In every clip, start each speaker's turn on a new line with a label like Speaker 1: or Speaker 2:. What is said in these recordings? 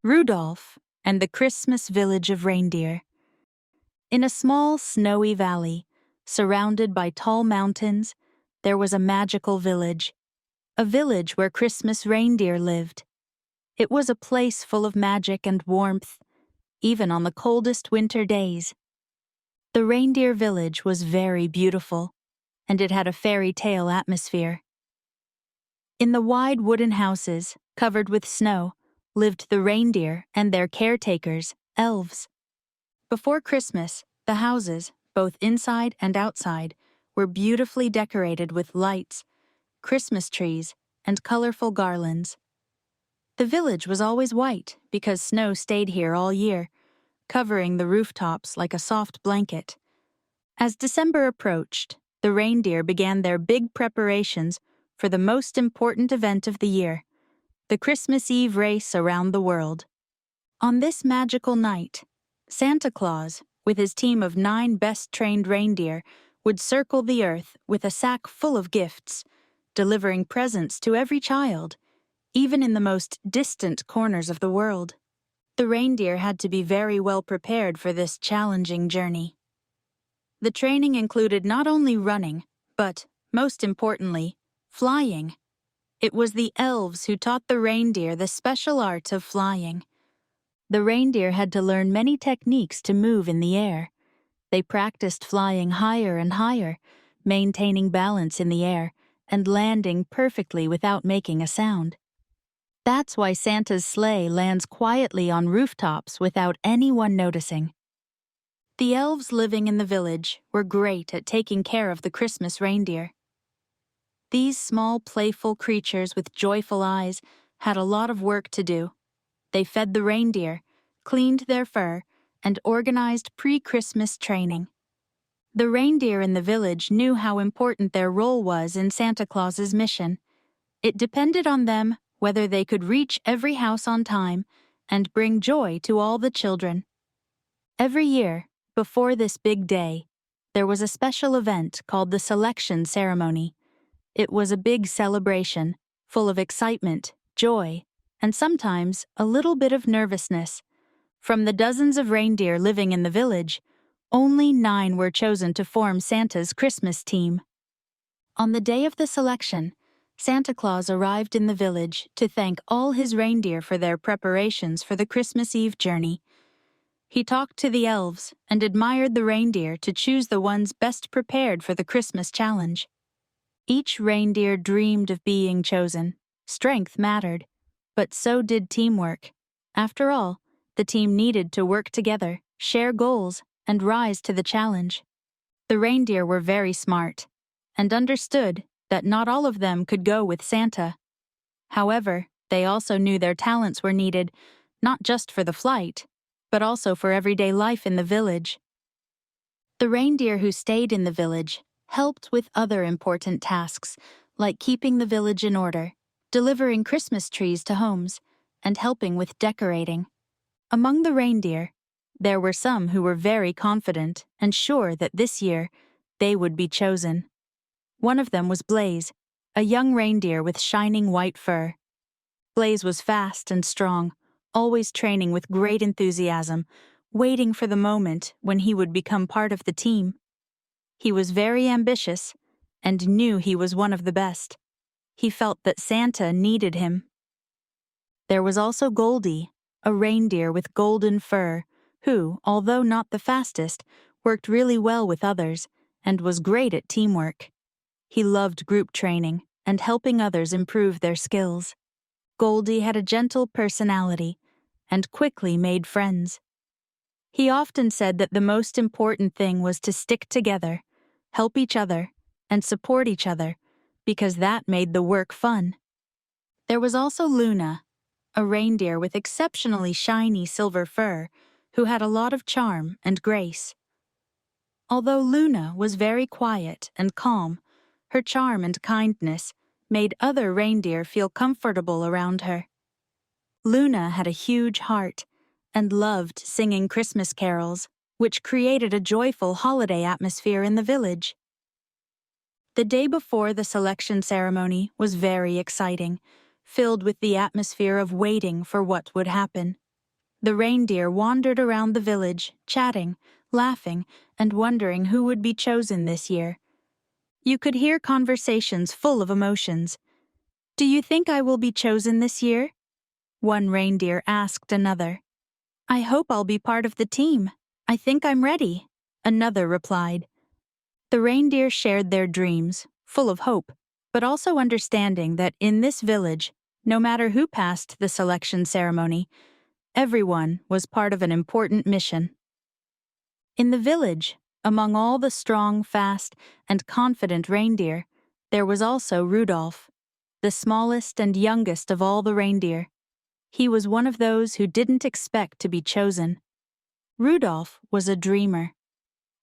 Speaker 1: Rudolph and the Christmas Village of Reindeer. In a small, snowy valley, surrounded by tall mountains, there was a magical village. A village where Christmas reindeer lived. It was a place full of magic and warmth, even on the coldest winter days. The reindeer village was very beautiful, and it had a fairy tale atmosphere. In the wide wooden houses, covered with snow, lived the reindeer and their caretakers, elves. Before Christmas, the houses, both inside and outside, were beautifully decorated with lights, Christmas trees, and colorful garlands. The village was always white because snow stayed here all year, covering the rooftops like a soft blanket. As December approached, the reindeer began their big preparations for the most important event of the year, the Christmas Eve race around the world. On this magical night, Santa Claus, with his team of 9 best-trained reindeer, would circle the earth with a sack full of gifts, delivering presents to every child, even in the most distant corners of the world. The reindeer had to be very well prepared for this challenging journey. The training included not only running, but, most importantly, flying. It was the elves who taught the reindeer the special art of flying. The reindeer had to learn many techniques to move in the air. They practiced flying higher and higher, maintaining balance in the air, and landing perfectly without making a sound. That's why Santa's sleigh lands quietly on rooftops without anyone noticing. The elves living in the village were great at taking care of the Christmas reindeer. These small, playful creatures with joyful eyes had a lot of work to do. They fed the reindeer, cleaned their fur, and organized pre-Christmas training. The reindeer in the village knew how important their role was in Santa Claus's mission. It depended on them whether they could reach every house on time and bring joy to all the children. Every year, before this big day, there was a special event called the selection ceremony. It was a big celebration, full of excitement, joy, and sometimes a little bit of nervousness. From the dozens of reindeer living in the village, only 9 were chosen to form Santa's Christmas team. On the day of the selection, Santa Claus arrived in the village to thank all his reindeer for their preparations for the Christmas Eve journey. He talked to the elves and admired the reindeer to choose the ones best prepared for the Christmas challenge. Each reindeer dreamed of being chosen. Strength mattered, but so did teamwork. After all, the team needed to work together, share goals, and rise to the challenge. The reindeer were very smart, and understood that not all of them could go with Santa. However, they also knew their talents were needed, not just for the flight, but also for everyday life in the village. The reindeer who stayed in the village helped with other important tasks, like keeping the village in order, delivering Christmas trees to homes, and helping with decorating. Among the reindeer, there were some who were very confident and sure that this year they would be chosen. One of them was Blaze, a young reindeer with shining white fur. Blaze was fast and strong, always training with great enthusiasm, waiting for the moment when he would become part of the team. He was very ambitious and knew he was one of the best. He felt that Santa needed him. There was also Goldie, a reindeer with golden fur, who, although not the fastest, worked really well with others and was great at teamwork. He loved group training and helping others improve their skills. Goldie had a gentle personality and quickly made friends. He often said that the most important thing was to stick together, help each other, and support each other, because that made the work fun. There was also Luna, a reindeer with exceptionally shiny silver fur, who had a lot of charm and grace. Although Luna was very quiet and calm, her charm and kindness made other reindeer feel comfortable around her. Luna had a huge heart and loved singing Christmas carols, which created a joyful holiday atmosphere in the village. The day before the selection ceremony was very exciting, filled with the atmosphere of waiting for what would happen. The reindeer wandered around the village, chatting, laughing, and wondering who would be chosen this year. You could hear conversations full of emotions. "Do you think I will be chosen this year?" one reindeer asked another. "I hope I'll be part of the team. I think I'm ready," another replied. The reindeer shared their dreams, full of hope, but also understanding that in this village, no matter who passed the selection ceremony, everyone was part of an important mission. In the village, among all the strong, fast, and confident reindeer, there was also Rudolph, the smallest and youngest of all the reindeer. He was one of those who didn't expect to be chosen. Rudolph was a dreamer,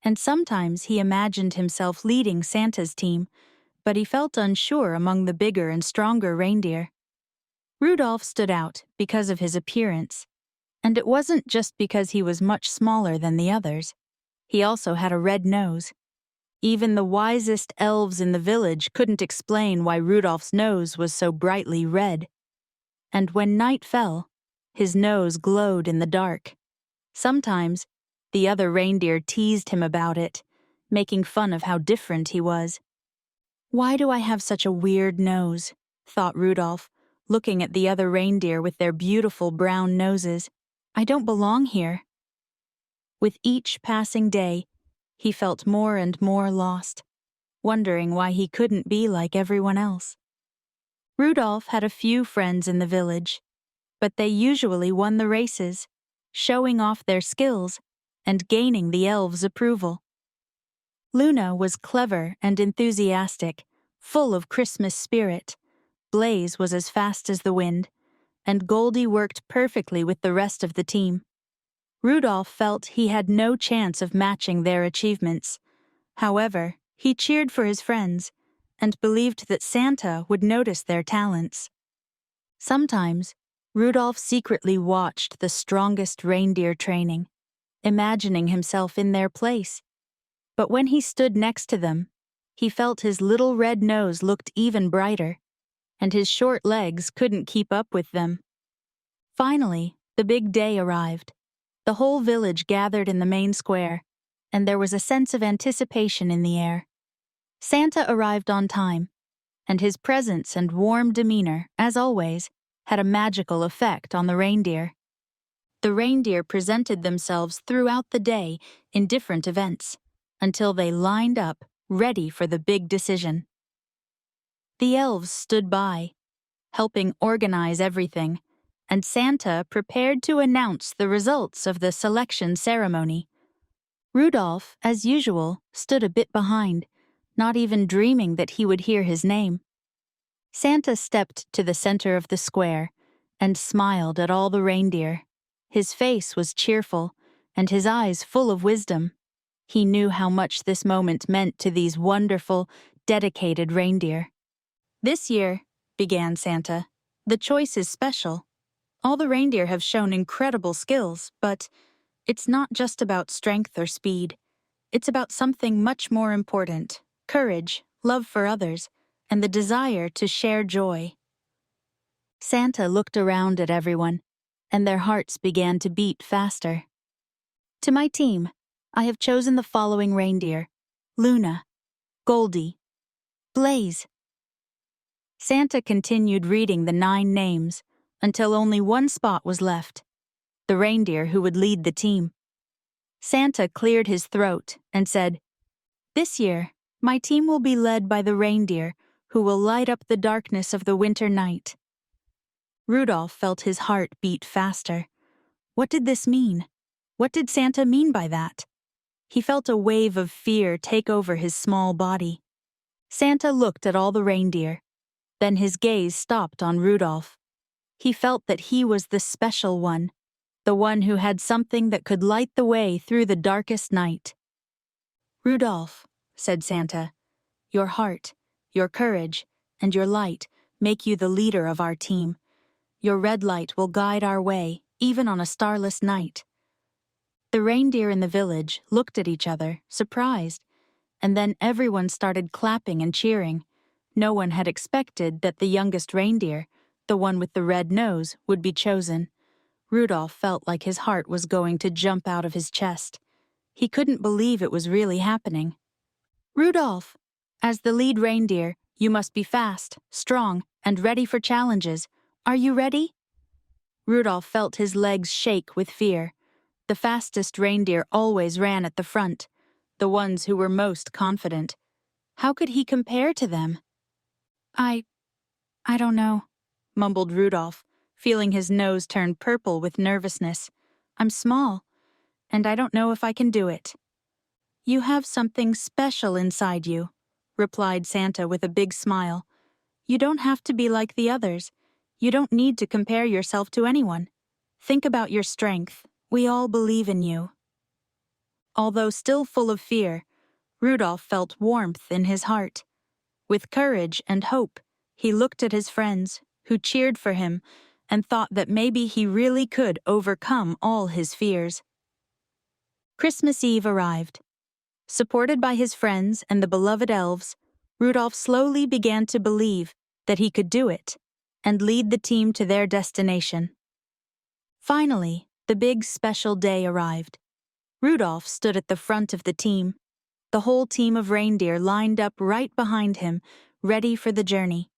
Speaker 1: and sometimes he imagined himself leading Santa's team, but he felt unsure among the bigger and stronger reindeer. Rudolph stood out because of his appearance, and it wasn't just because he was much smaller than the others. He also had a red nose. Even the wisest elves in the village couldn't explain why Rudolph's nose was so brightly red. And when night fell, his nose glowed in the dark. Sometimes, the other reindeer teased him about it, making fun of how different he was. "Why do I have such a weird nose?" thought Rudolph, looking at the other reindeer with their beautiful brown noses. "I don't belong here." With each passing day, he felt more and more lost, wondering why he couldn't be like everyone else. Rudolph had a few friends in the village, but they usually won the races, showing off their skills and gaining the elves' approval. Luna was clever and enthusiastic, full of Christmas spirit. Blaze was as fast as the wind, and Goldie worked perfectly with the rest of the team. Rudolph felt he had no chance of matching their achievements. However, he cheered for his friends and believed that Santa would notice their talents. Sometimes, Rudolph secretly watched the strongest reindeer training, imagining himself in their place. But when he stood next to them, he felt his little red nose looked even brighter, and his short legs couldn't keep up with them. Finally, the big day arrived. The whole village gathered in the main square, and there was a sense of anticipation in the air. Santa arrived on time, and his presence and warm demeanor, as always, had a magical effect on the reindeer. The reindeer presented themselves throughout the day in different events, until they lined up, ready for the big decision. The elves stood by, helping organize everything, and Santa prepared to announce the results of the selection ceremony. Rudolph, as usual, stood a bit behind, not even dreaming that he would hear his name. Santa stepped to the center of the square and smiled at all the reindeer. His face was cheerful, and his eyes full of wisdom. He knew how much this moment meant to these wonderful, dedicated reindeer. "This year," began Santa, "the choice is special. All the reindeer have shown incredible skills, but it's not just about strength or speed. It's about something much more important: courage, love for others, and the desire to share joy." Santa looked around at everyone, and their hearts began to beat faster. "To my team, I have chosen the following reindeer: Luna, Goldie, Blaze." Santa continued reading the 9 names until only one spot was left: the reindeer who would lead the team. Santa cleared his throat and said, "This year, my team will be led by the reindeer who will light up the darkness of the winter night." Rudolph felt his heart beat faster. What did this mean? What did Santa mean by that? He felt a wave of fear take over his small body. Santa looked at all the reindeer. Then his gaze stopped on Rudolph. He felt that he was the special one, the one who had something that could light the way through the darkest night. "Rudolph," said Santa, "your heart, your courage, and your light make you the leader of our team. Your red light will guide our way, even on a starless night." The reindeer in the village looked at each other, surprised, and then everyone started clapping and cheering. No one had expected that the youngest reindeer, the one with the red nose, would be chosen. Rudolph felt like his heart was going to jump out of his chest. He couldn't believe it was really happening. Rudolph! As the lead reindeer, you must be fast, strong, and ready for challenges. Are you ready? Rudolph felt his legs shake with fear. The fastest reindeer always ran at the front, the ones who were most confident. How could he compare to them? I don't know, mumbled Rudolph, feeling his nose turn purple with nervousness. I'm small, and I don't know if I can do it. You have something special inside you, replied Santa with a big smile. You don't have to be like the others. You don't need to compare yourself to anyone. Think about your strength. We all believe in you. Although still full of fear, Rudolph felt warmth in his heart. With courage and hope, he looked at his friends, who cheered for him, and thought that maybe he really could overcome all his fears. Christmas Eve arrived. Supported by his friends and the beloved elves, Rudolph slowly began to believe that he could do it and lead the team to their destination. Finally, the big special day arrived. Rudolph stood at the front of the team. The whole team of reindeer lined up right behind him, ready for the journey.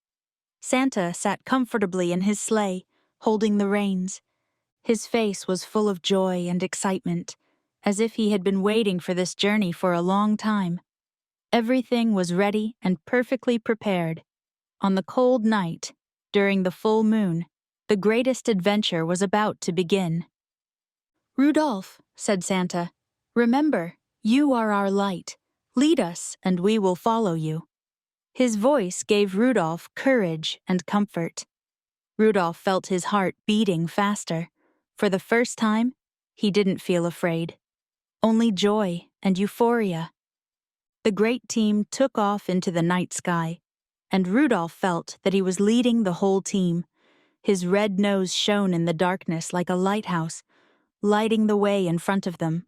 Speaker 1: Santa sat comfortably in his sleigh, holding the reins. His face was full of joy and excitement, as if he had been waiting for this journey for a long time. Everything was ready and perfectly prepared. On the cold night, during the full moon, the greatest adventure was about to begin. Rudolph, said Santa, remember, you are our light. Lead us, and we will follow you. His voice gave Rudolph courage and comfort. Rudolph felt his heart beating faster. For the first time, he didn't feel afraid. Only joy and euphoria. The great team took off into the night sky, and Rudolph felt that he was leading the whole team. His red nose shone in the darkness like a lighthouse, lighting the way in front of them.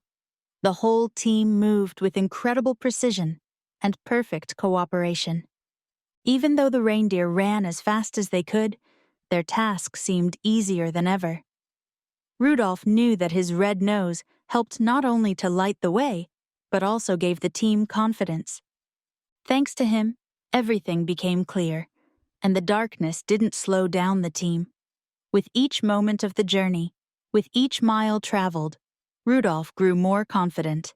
Speaker 1: The whole team moved with incredible precision and perfect cooperation. Even though the reindeer ran as fast as they could, their task seemed easier than ever. Rudolph knew that his red nose helped not only to light the way, but also gave the team confidence. Thanks to him, everything became clear, and the darkness didn't slow down the team. With each moment of the journey, with each mile traveled, Rudolph grew more confident.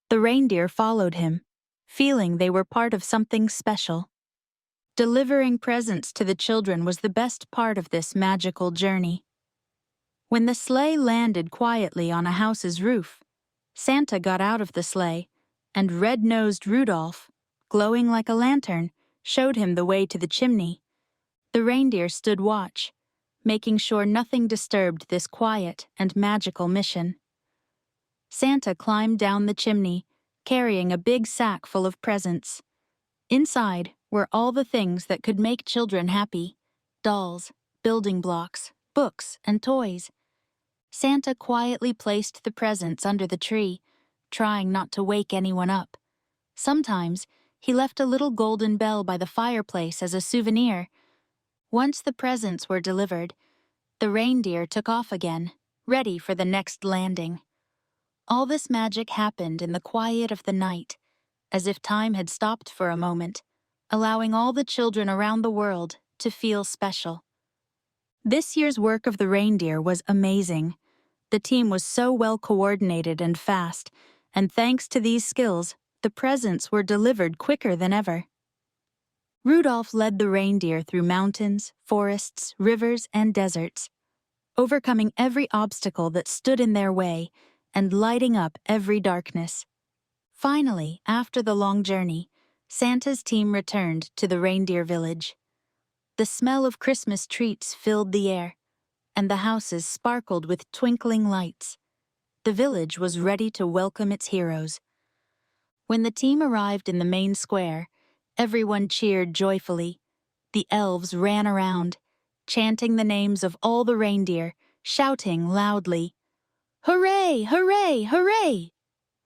Speaker 1: The reindeer followed him, feeling they were part of something special. Delivering presents to the children was the best part of this magical journey. When the sleigh landed quietly on a house's roof, Santa got out of the sleigh, and red-nosed Rudolph, glowing like a lantern, showed him the way to the chimney. The reindeer stood watch, making sure nothing disturbed this quiet and magical mission. Santa climbed down the chimney, carrying a big sack full of presents. Inside were all the things that could make children happy: dolls, building blocks, books, and toys. Santa quietly placed the presents under the tree, trying not to wake anyone up. Sometimes, he left a little golden bell by the fireplace as a souvenir. Once the presents were delivered, the reindeer took off again, ready for the next landing. All this magic happened in the quiet of the night, as if time had stopped for a moment, allowing all the children around the world to feel special. This year's work of the reindeer was amazing. The team was so well coordinated and fast, and thanks to these skills, the presents were delivered quicker than ever. Rudolph led the reindeer through mountains, forests, rivers, and deserts, overcoming every obstacle that stood in their way and lighting up every darkness. Finally, after the long journey, Santa's team returned to the reindeer village. The smell of Christmas treats filled the air, and the houses sparkled with twinkling lights. The village was ready to welcome its heroes. When the team arrived in the main square, everyone cheered joyfully. The elves ran around, chanting the names of all the reindeer, shouting loudly, "Hooray! Hooray! Hooray!"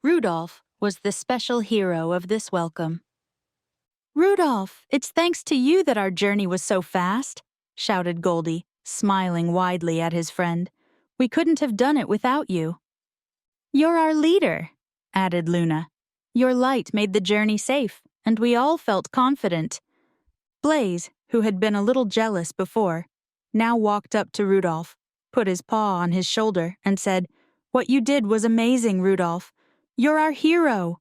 Speaker 1: Rudolph was the special hero of this welcome. "Rudolph, it's thanks to you that our journey was so fast," shouted Goldie, smiling widely at his friend. We couldn't have done it without you." "You're our leader," added Luna. "Your light made the journey safe, and we all felt confident." Blaze, who had been a little jealous before, now walked up to Rudolph, put his paw on his shoulder, and said, "What you did was amazing, Rudolph. You're our hero."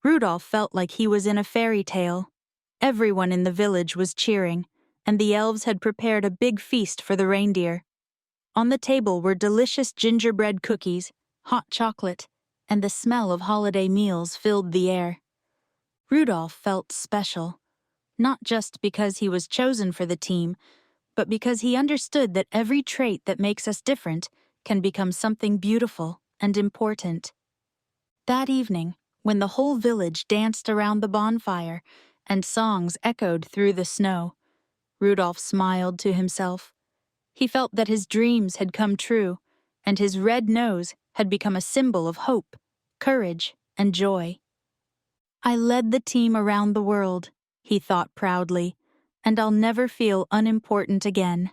Speaker 1: Rudolph felt like he was in a fairy tale. Everyone in the village was cheering, and the elves had prepared a big feast for the reindeer. On the table were delicious gingerbread cookies, hot chocolate, and the smell of holiday meals filled the air. Rudolph felt special, not just because he was chosen for the team, but because he understood that every trait that makes us different can become something beautiful and important. That evening, when the whole village danced around the bonfire and songs echoed through the snow, Rudolph smiled to himself. He felt that his dreams had come true, and his red nose had become a symbol of hope, courage, and joy. "I led the team around the world," he thought proudly, "and I'll never feel unimportant again."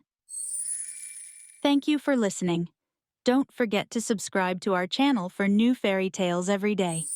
Speaker 1: Thank you for listening. Don't forget to subscribe to our channel for new fairy tales every day.